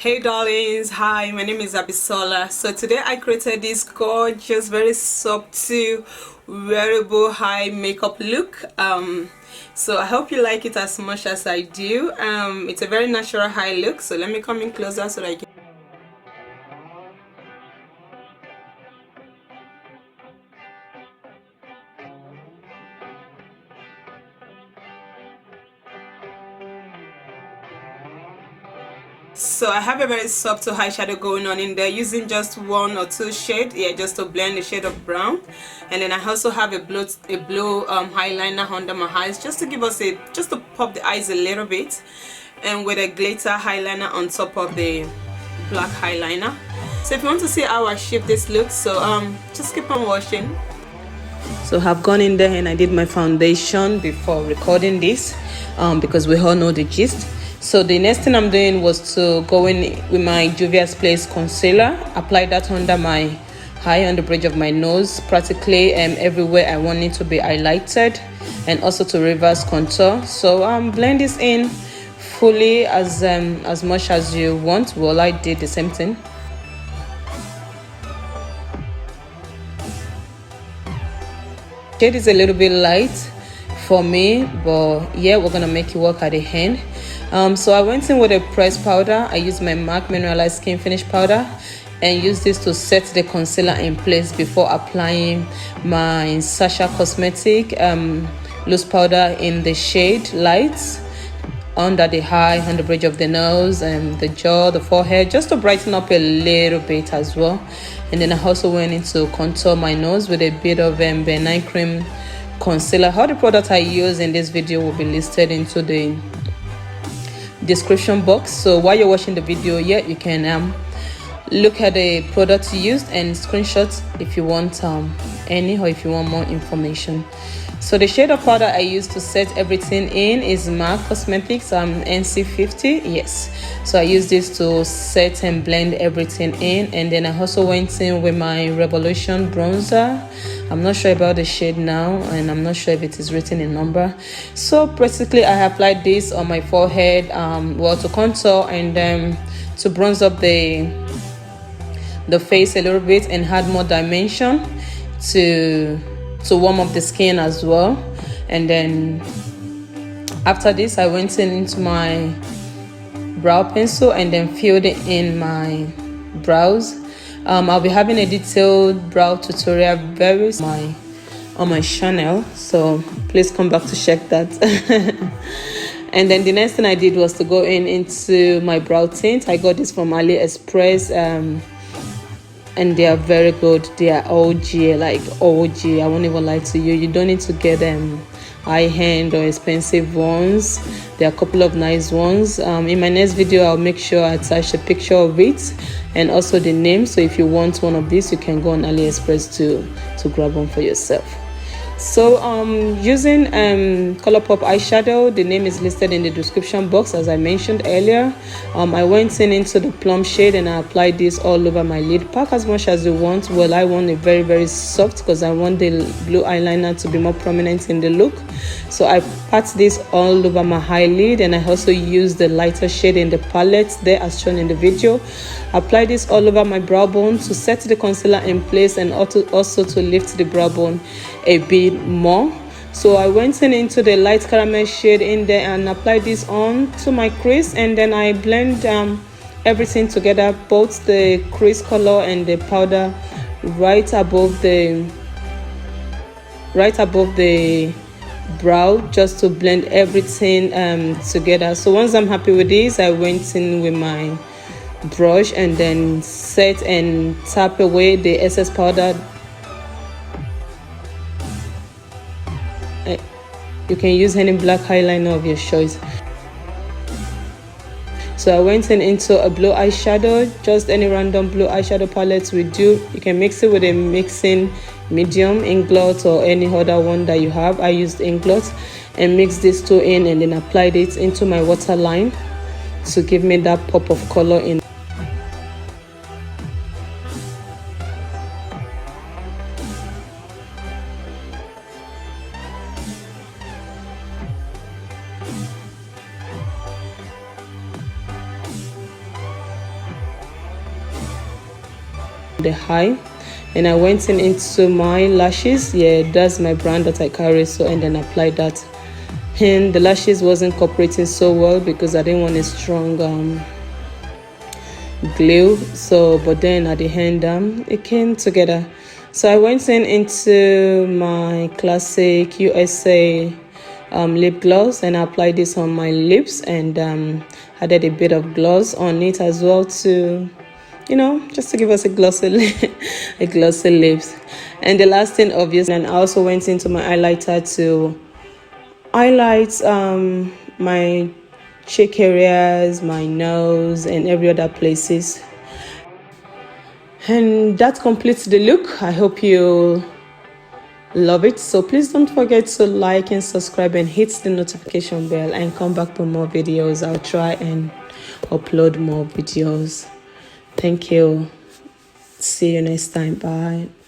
Hey darlings, hi, my name is Abisola. So today I created this gorgeous, very subtle, wearable high makeup look. So I hope you like it as much as I do. It's a very natural high look, so let me come in closer so that I can. So I have a very subtle eyeshadow going on in there, using just one or two shades, yeah, just to blend the shade of brown. And then I also have a blue eyeliner under my eyes, just to give us just to pop the eyes a little bit, and with a glitter eyeliner on top of the black eyeliner. So if you want to see how I shape this look, so just keep on watching. So I've gone in there and I did my foundation before recording this, because we all know the gist. So the next thing I'm doing was to go in with my Juvia's Place concealer, apply that under my eye, on the bridge of my nose, practically everywhere I want it to be highlighted, and also to reverse contour. So blend this in fully as much as you want. Well, I did the same thing. Shade is a little bit light for me, but yeah, we're gonna make it work at the end. So I went in with a pressed powder. I used my MAC Mineralized Skin Finish powder and used this to set the concealer in place before applying my Saharan Cosmetic loose powder in the shade Lights under the eye, on the bridge of the nose, and the jaw, the forehead, just to brighten up a little bit as well. And then I also went in to contour my nose with a bit of benign cream concealer. All the products I use in this video will be listed into the description box, so while you're watching the video, yeah, you can look at the products used and screenshots if you want any, or if you want more information. So the shade of powder I use to set everything in is MAC Cosmetics NC50. Yes, so I use this to set and blend everything in. And then I also went in with my Revolution bronzer. I'm not sure about the shade now, and I'm not sure if it is written in number. So basically I applied this on my forehead, well, to contour and to bronze up the face a little bit and add more dimension to warm up the skin as well. And then after this I went into my brow pencil and then filled it in my brows. I'll be having a detailed brow tutorial very soon on my channel, so please come back to check that. And then the next thing I did was to go into my brow tint. I got this from AliExpress, and they are very good. They are OG, like OG. I won't even lie to you. You don't need to get them high-end or expensive ones. There are a couple of nice ones. In my next video I'll make sure I attach a picture of it and also the name, so if you want one of these you can go on AliExpress to grab one for yourself. So using Colourpop eyeshadow, the name is listed in the description box as I mentioned earlier. I went into the plum shade and I applied this all over my lid. Pack as much as you want. Well, I want it very, very soft because I want the blue eyeliner to be more prominent in the look. So I pat this all over my eyelid, and I also use the lighter shade in the palette there as shown in the video. Apply this all over my brow bone to set the concealer in place, and also to lift the brow bone a bit more. So I went into the light caramel shade in there and applied this on to my crease, and then I blend everything together, both the crease color and the powder right above the brow, just to blend everything together. So once I'm happy with this, I went in with my brush and then set and tap away the excess powder. You can use any black eyeliner of your choice. So I went into a blue eyeshadow, just any random blue eyeshadow palette will do. You can mix it with a mixing medium, Inkblot, or any other one that you have. I used Inkblot, and mix these two in and then applied it into my waterline to give me that pop of color in. the eye. And I went in into my lashes. Yeah, that's my brand that I carry. So, and then applied that. And the lashes wasn't cooperating so well because I didn't want a strong glue. So, but then at the end, it came together. So I went in into my classic USA lip gloss, and I applied this on my lips, and added a bit of gloss on it as well to, you know, just to give us a glossy a glossy lips. And the last thing, obviously, and I also went into my highlighter to highlight my cheek areas, my nose, and every other places. And that completes the look. I hope you love it. So please don't forget to like and subscribe and hit the notification bell, and come back for more videos. I'll try and upload more videos. Thank you. See you next time. Bye.